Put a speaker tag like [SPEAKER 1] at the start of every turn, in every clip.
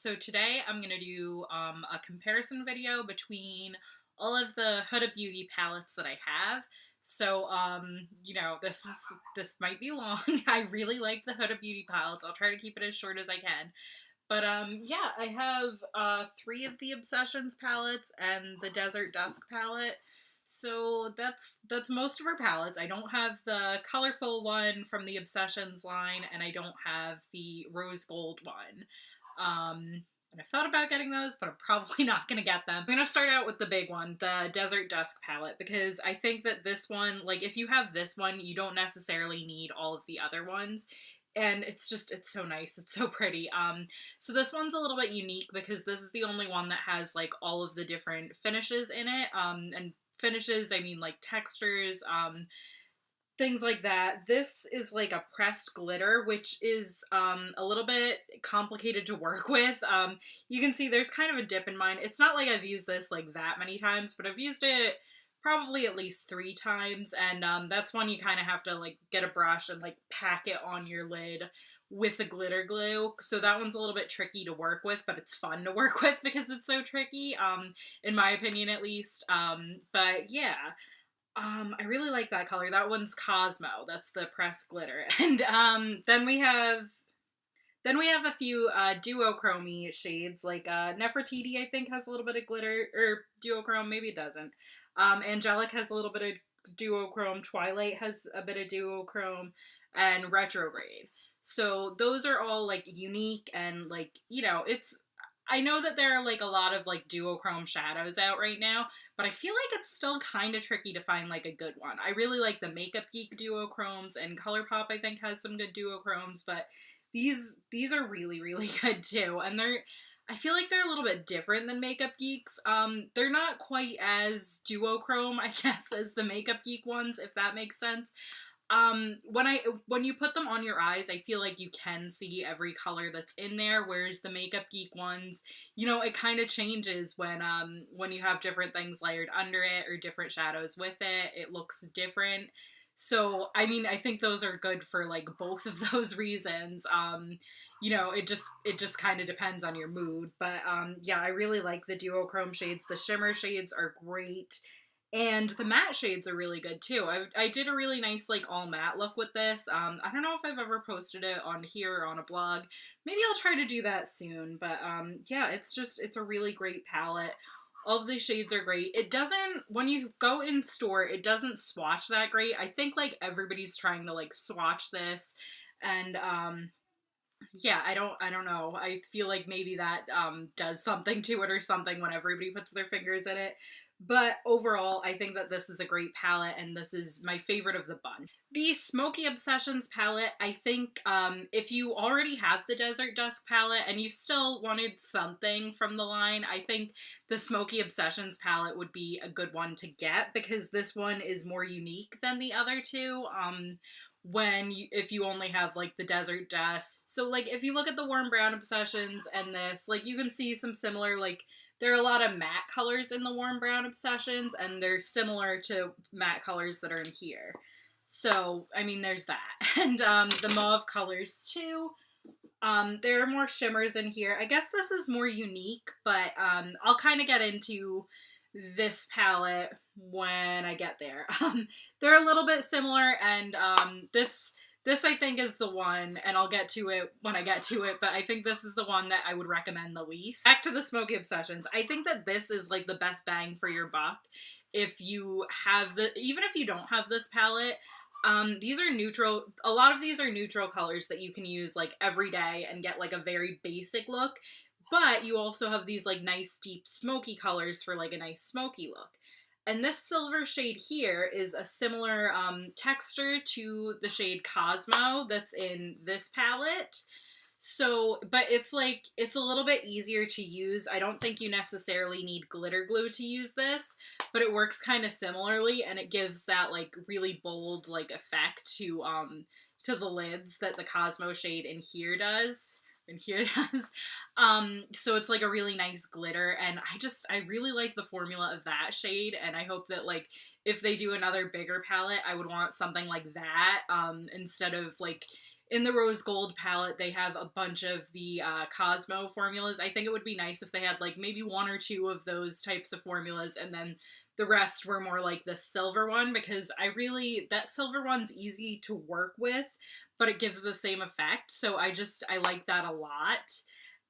[SPEAKER 1] So today I'm going to do a comparison video between all of the Huda Beauty palettes that I have. So, this might be long. I really like the Huda Beauty palettes. I'll try to keep it as short as I can. But yeah, I have three of the Obsessions palettes and the Desert Dusk palette. So that's most of her palettes. I don't have the colorful one from the Obsessions line, and I don't have the rose gold one. And I've thought about getting those, but I'm probably not going to get them. I'm going to start out with the big one, the Desert Dusk palette, because I think that this one, like, if you have this one, you don't necessarily need all of the other ones. And it's so nice. It's so pretty. So this one's a little bit unique because this is the only one that has, like, all of the different finishes in it. And finishes, I mean, like, textures, things like that. This is like a pressed glitter, which is a little bit complicated to work with. You can see there's kind of a dip in mine. It's not like I've used this like that many times, but I've used it probably at least 3 times, and that's one you kind of have to like get a brush and like pack it on your lid with the glitter glue. So that one's a little bit tricky to work with, but it's fun to work with because it's so tricky, in my opinion at least. But yeah. I really like that color. That one's Cosmo. That's the pressed glitter. And then we have a few duochrome shades, like Nefertiti I think has a little bit of glitter, or duochrome, maybe it doesn't. Angelic has a little bit of duochrome, Twilight has a bit of duochrome, and Retrograde. So those are all like unique and like, you know, I know that there are like a lot of like duochrome shadows out right now, but I feel like it's still kind of tricky to find like a good one. I really like the Makeup Geek duochromes, and ColourPop I think has some good duochromes, but these are really, really good too. And I feel like they're a little bit different than Makeup Geek's. They're not quite as duochrome, I guess, as the Makeup Geek ones, if that makes sense. When you put them on your eyes, I feel like you can see every color that's in there, whereas the Makeup Geek ones, you know, it kind of changes when you have different things layered under it or different shadows with it. It looks different. So, I mean, I think those are good for like both of those reasons. You know, it just kind of depends on your mood. But yeah, I really like the duochrome shades. The shimmer shades are great. And the matte shades are really good too. I did a really nice like all matte look with this. I don't know if I've ever posted it on here or on a blog. Maybe I'll try to do that soon. But yeah, it's a really great palette. All of these shades are great. It doesn't, when you go in store, it doesn't swatch that great. I think like everybody's trying to like swatch this, and yeah, I don't know. I feel like maybe that does something to it or something when everybody puts their fingers in it. But overall, I think that this is a great palette, and this is my favorite of the bunch. The Smoky Obsessions palette, I think if you already have the Desert Dusk palette and you still wanted something from the line, I think the Smoky Obsessions palette would be a good one to get, because this one is more unique than the other two. If you only have like the Desert Dusk. So like if you look at the Warm Brown Obsessions and this, like you can see some similar, like there are a lot of matte colors in the Warm Brown Obsessions, and they're similar to matte colors that are in here. So, I mean, there's that. And the mauve colors too. There are more shimmers in here. I guess this is more unique, but I'll kind of get into this palette when I get there. They're a little bit similar, and this I think is the one, and I'll get to it when I get to it, but I think this is the one that I would recommend the least. Back to the Smoky Obsessions. I think that this is like the best bang for your buck if you have even if you don't have this palette. These are neutral, a lot of these are neutral colors that you can use like every day and get like a very basic look, but you also have these like nice deep smoky colors for like a nice smoky look. And this silver shade here is a similar texture to the shade Cosmo that's in this palette. So, but it's a little bit easier to use. I don't think you necessarily need glitter glue to use this, but it works kind of similarly, and it gives that like really bold like effect to the lids that the Cosmo shade in here does. So it's like a really nice glitter, and I really like the formula of that shade, and I hope that like if they do another bigger palette, I would want something like that instead of like in the rose gold palette, they have a bunch of the Cosmo formulas. I think it would be nice if they had like maybe one or two of those types of formulas, and then the rest were more like the silver one, because that silver one's easy to work with, but it gives the same effect. So I like that a lot.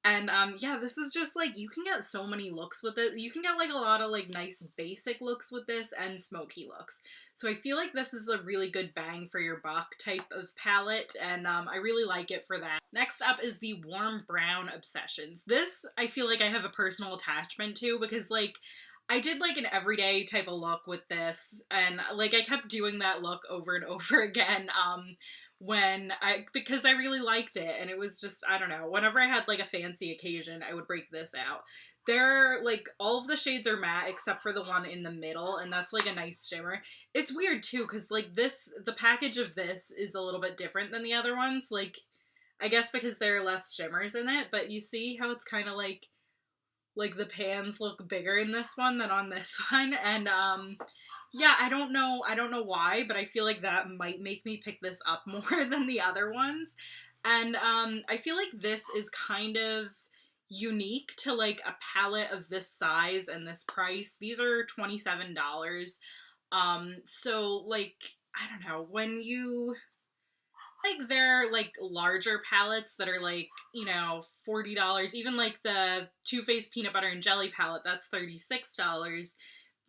[SPEAKER 1] And yeah, this is just like, you can get so many looks with it. You can get like a lot of like nice basic looks with this and smoky looks. So I feel like this is a really good bang for your buck type of palette, and I really like it for that. Next up is the Warm Brown Obsessions. This I feel like I have a personal attachment to, because like I did like an everyday type of look with this, and like I kept doing that look over and over again because I really liked it, and it was just, I don't know, whenever I had like a fancy occasion, I would break this out. They're like, all of the shades are matte except for the one in the middle, and that's like a nice shimmer. It's weird too, because like the package of this is a little bit different than the other ones, like I guess because there are less shimmers in it, but you see how it's kind of like the pans look bigger in this one than on this one, and yeah, I don't know why, but I feel like that might make me pick this up more than the other ones. And I feel like this is kind of unique to like a palette of this size and this price. These are $27. So like, I don't know, when you like, they're like larger palettes that are like, you know, $40, even like the Too Faced Peanut Butter and Jelly palette, that's $36.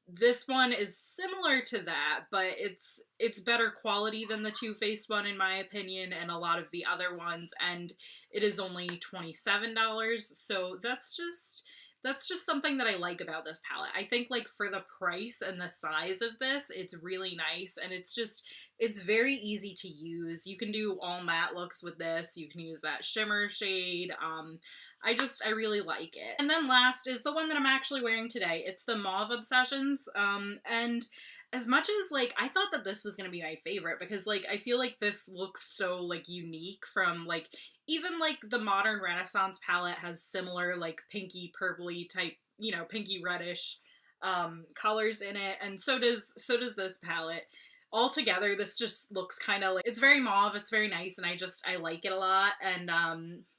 [SPEAKER 1] This one is similar to that, but it's better quality than the Too Faced one in my opinion, and a lot of the other ones, and it is only $27. So that's just something that I like about this palette. I think like for the price and the size of this, it's really nice, and it's very easy to use. You can do all matte looks with this. You can use that shimmer shade. I really like it. And then last is the one that I'm actually wearing today. It's the Mauve Obsessions. And as much as like, I thought that this was going to be my favorite, because like, I feel like this looks so like unique from like, even like the Modern Renaissance palette has similar like pinky purpley type, you know, pinky reddish colors in it. And so does this palette. Altogether, this just looks kind of like, it's very mauve, it's very nice, and I like it a lot. And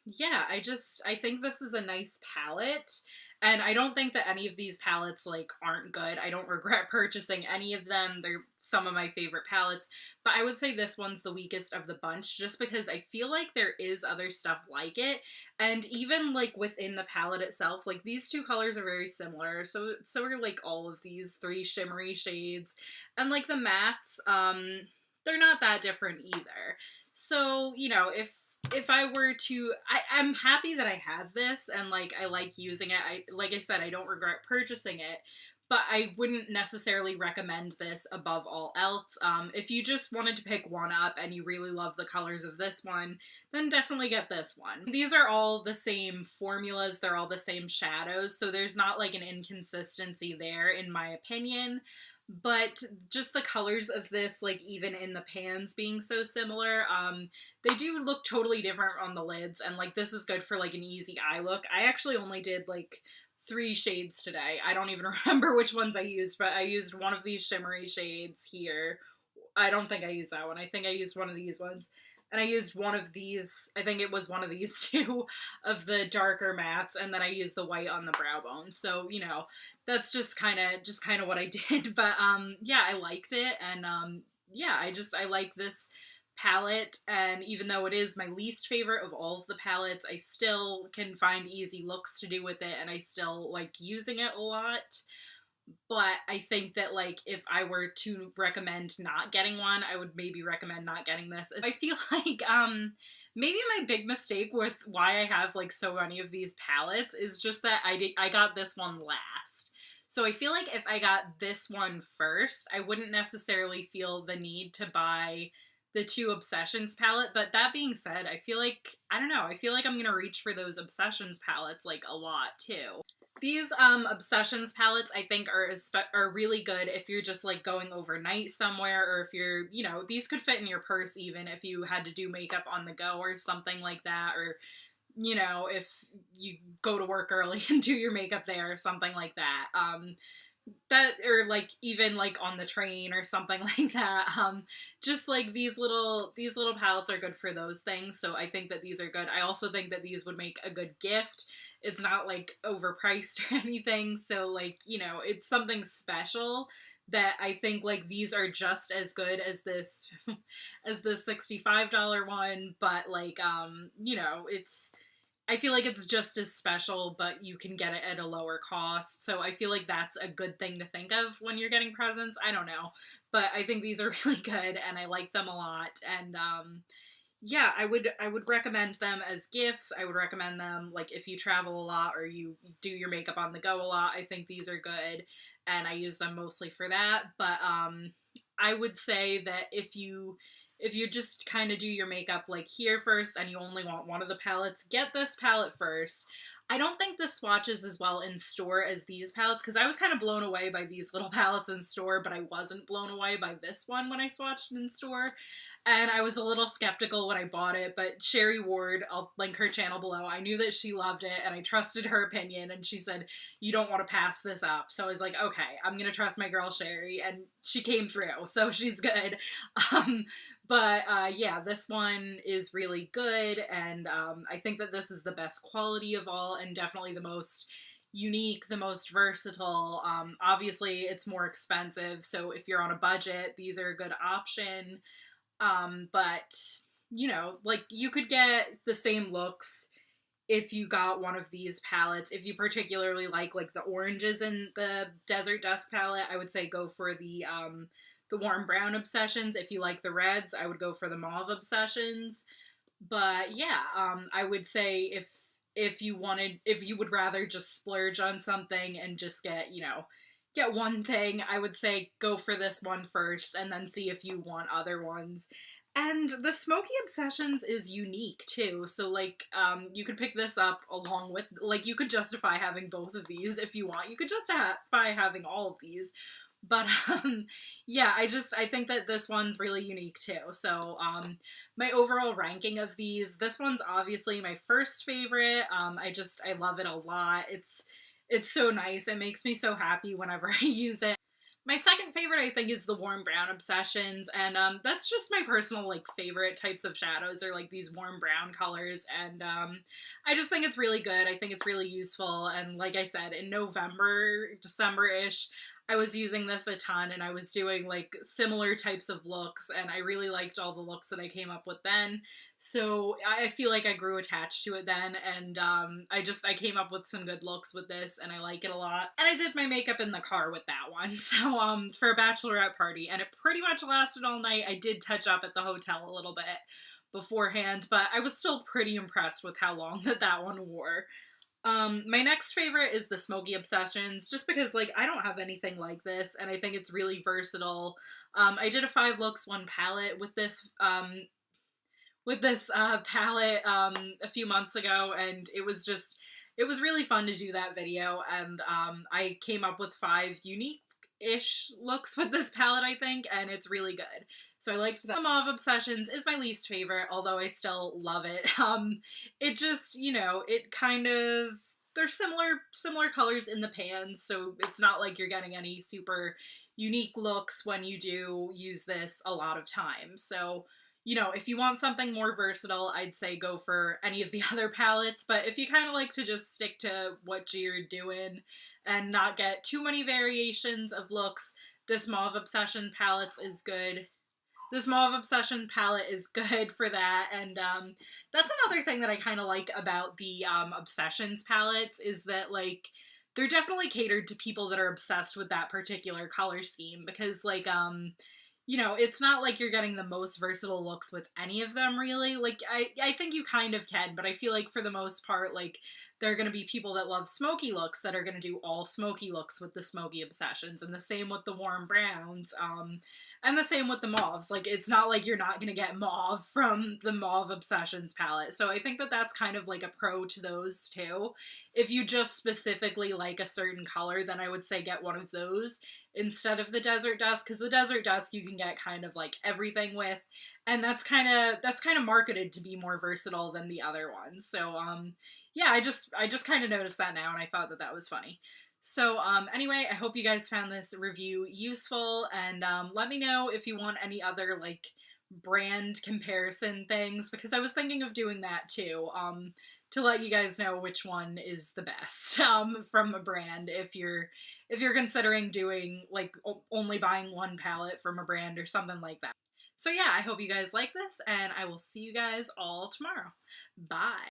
[SPEAKER 1] yeah, I think this is a nice palette, and I don't think that any of these palettes like aren't good. I don't regret purchasing any of them. They're some of my favorite palettes, but I would say this one's the weakest of the bunch, just because I feel like there is other stuff like it. And even like within the palette itself, like these two colors are very similar, so are like all of these three shimmery shades, and like the mattes, they're not that different either. So, you know, if I were to, I'm happy that I have this, and like I like using it. Like I said, I don't regret purchasing it, but I wouldn't necessarily recommend this above all else. If you just wanted to pick one up and you really love the colors of this one, then definitely get this one. These are all the same formulas, they're all the same shadows, so there's not like an inconsistency there in my opinion. But just the colors of this, like even in the pans being so similar, they do look totally different on the lids, and like this is good for like an easy eye look. I actually only did like 3 shades today. I don't even remember which ones I used, but I used one of these shimmery shades here. I don't think I used that one. I think I used one of these ones. And I used one of these, I think it was one of these two, of the darker mattes, and then I used the white on the brow bone. So, you know, that's just kind of what I did. But yeah, I liked it, and yeah, I like this palette, and even though it is my least favorite of all of the palettes, I still can find easy looks to do with it, and I still like using it a lot. But I think that, like, if I were to recommend not getting one, I would maybe recommend not getting this. I feel like, maybe my big mistake with why I have, like, so many of these palettes is just that I got this one last. So I feel like if I got this one first, I wouldn't necessarily feel the need to buy the 2 Obsessions palette. But that being said, I feel like, I don't know, I feel like I'm gonna reach for those Obsessions palettes, like, a lot, too. These Obsessions palettes, I think, are really good if you're just like going overnight somewhere, or if you're, you know, these could fit in your purse even if you had to do makeup on the go or something like that, or, you know, if you go to work early and do your makeup there or something like that. that, or like even like on the train or something like that. Just like these little palettes are good for those things, so I think that these are good. I also think that these would make a good gift. It's not like overpriced or anything, so like, you know, it's something special that I think like these are just as good as this as this $65 one, but like, you know, it's, I feel like it's just as special, but you can get it at a lower cost. So I feel like that's a good thing to think of when you're getting presents. I don't know, but I think these are really good and I like them a lot. And yeah, I would recommend them as gifts. I would recommend them like if you travel a lot or you do your makeup on the go a lot. I think these are good, and I use them mostly for that. But I would say that if you just kind of do your makeup like here first and you only want one of the palettes, get this palette first. I don't think this swatches as well in store as these palettes, because I was kind of blown away by these little palettes in store, but I wasn't blown away by this one when I swatched in store. And I was a little skeptical when I bought it, but Sherry Ward, I'll link her channel below, I knew that she loved it and I trusted her opinion, and she said, you don't want to pass this up. So I was like, okay, I'm going to trust my girl Sherry, and she came through, so she's good. Um, but yeah, this one is really good, and I think that this is the best quality of all, and definitely the most unique, the most versatile. Obviously, it's more expensive, so if you're on a budget, these are a good option. But you know, like you could get the same looks if you got one of these palettes. If you particularly like the oranges in the Desert Dusk palette, I would say go for the warm brown obsessions. If you like the reds, I would go for the mauve obsessions. But yeah, I would say if you would rather just splurge on something and just get one thing, I would say go for this one first and then see if you want other ones. And the Smoky Obsessions is unique too. So like you could pick this up along with, like, you could justify having both of these if you want. You could justify having all of these. But yeah, I think that this one's really unique too. So my overall ranking of these, this one's obviously my first favorite. I love it a lot. It's so nice. It makes me so happy whenever I use it. My second favorite, I think, is the warm brown obsessions, and that's just my personal like favorite types of shadows, are like these warm brown colors, and I just think it's really good. I think it's really useful, and like I said, in November, December-ish, I was using this a ton, and I was doing like similar types of looks, and I really liked all the looks that I came up with then. So I feel like I grew attached to it then, and I came up with some good looks with this, and I like it a lot. And I did my makeup in the car with that one, so for a bachelorette party, and it pretty much lasted all night. I did touch up at the hotel a little bit beforehand, but I was still pretty impressed with how long that one wore. My next favorite is the Smoky Obsessions, just because like I don't have anything like this, and I think it's really versatile. I did a 5 looks 1 palette with this palette a few months ago, and it was really fun to do that video, and I came up with 5 unique-ish looks with this palette, I think, and it's really good. So I liked that. The Mauve Obsessions is my least favorite, although I still love it. It just, it kind of, they're similar colors in the pans, so it's not like you're getting any super unique looks when you do use this a lot of times. So, if you want something more versatile, I'd say go for any of the other palettes, but if you kind of like to just stick to what you're doing and not get too many variations of looks, this Mauve Obsession palette is good. This Mauve Obsession palette is good for that, and that's another thing that I kind of like about the Obsessions palettes, is that, like, they're definitely catered to people that are obsessed with that particular color scheme, because, like, it's not like you're getting the most versatile looks with any of them, really. Like, I think you kind of can, but I feel like for the most part, like, there are going to be people that love smoky looks that are going to do all smoky looks with the Smoky Obsessions, and the same with the warm browns, and the same with the mauves. Like, it's not like you're not going to get mauve from the Mauve Obsessions palette. So I think that that's kind of like a pro to those too. If you just specifically like a certain color, then I would say get one of those instead of the Desert Dusk, because the Desert Dusk you can get kind of like everything with, and that's kind of marketed to be more versatile than the other ones. So yeah, I just kind of noticed that now, and I thought that was funny. So anyway, I hope you guys found this review useful, and let me know if you want any other like brand comparison things, because I was thinking of doing that too, to let you guys know which one is the best from a brand, if you're considering doing like only buying one palette from a brand or something like that. So yeah, I hope you guys like this, and I will see you guys all tomorrow. Bye.